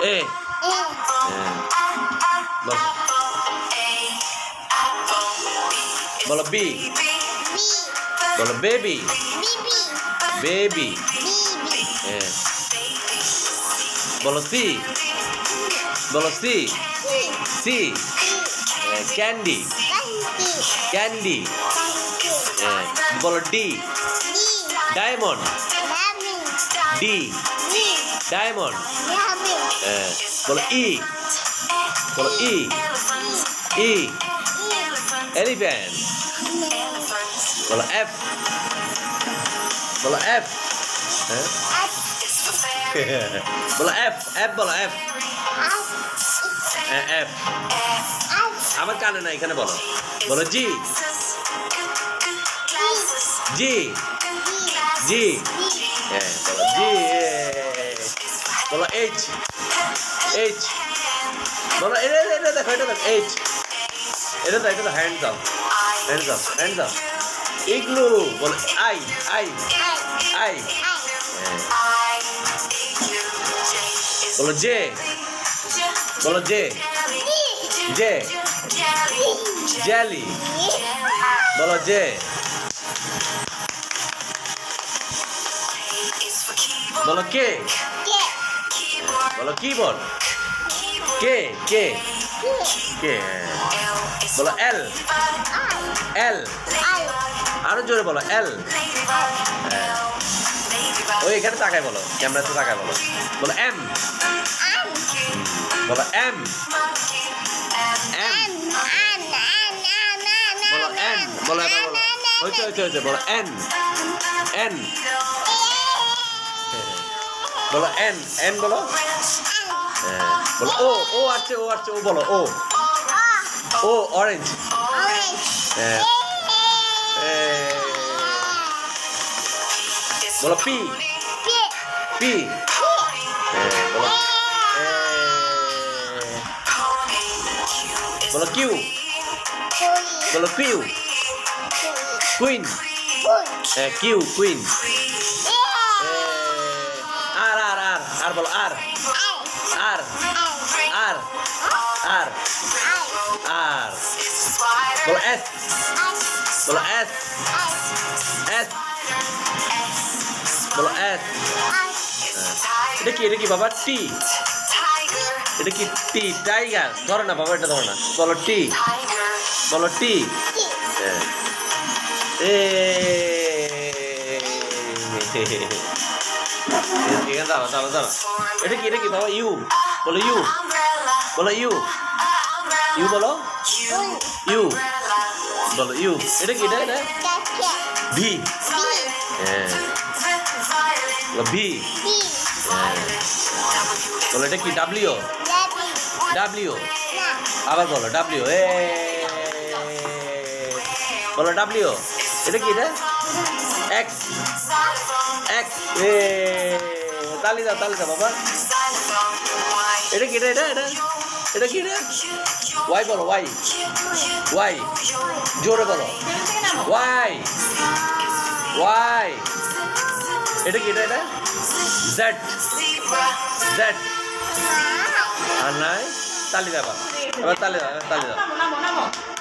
এ বলো বি বলো baby baby বলো সি বলো সি সি ক্যান্ডি ক্যান্ডি বলো ডি ডায়মন্ড ডি ডায়মন্ড বলো ই বলো ই ই এলিফ্যান্ট বলো এফ বলো এফ বলো এফ এফ বলো এফ এফ আমার কানে না এখানে বলো বলো জি জি জি বলো জি বলো এইচ এইচ বলো এটা দেখো এটা দেখো এইচ এটা তো hands up hands up hands up igloo বলো আই আই আই বলো জে বলো জে জে জেলি বলো জে বলো কে বলো কিবোর্ড কে কে কে বলো এল এল আরো জোরে বলো এল ওই এখানে তাকায় বলো ক্যামেরাতে তাকায় বলো বলো এম বলো এম এম বলো এন বলো এবার বলো হয়েছে বলো এন এন বলো এন এন বলো বলো ও আসছে ও বলো ও অরেঞ্জ বলো পি পি বলো কিউ বলো কিউ কুইন কিউ কুইন আর আর আর আর বলো আর আর আর আর আর বলো এস বলো এস এস বলো এস এটা কি বাবা টি এটা কি টি টাইগার ধরো না বাবা এটা ধরো না বলো টি বলো টি দাঁড়া এটা কি বাবা ইউ বলো ইউ বলো ইউ ইউ বলো ইউ বলো ইউ এটা কি এটা ভি বলো ভি বলো এটা কি ডাব্লিউ ডাব্লিউ আবার বলো ডাব্লিউ বলো ডাব্লিউ এটা কি এটা এক্স এক্স তালি দাও বাবা এটা কি এটা কি ওয়াই বলো ওয়াই ওয়াই জোরে বলো ওয়াই ওয়াই এটা কি এটা জেড জেড আর নাই তালি দাও এবার তালি দাও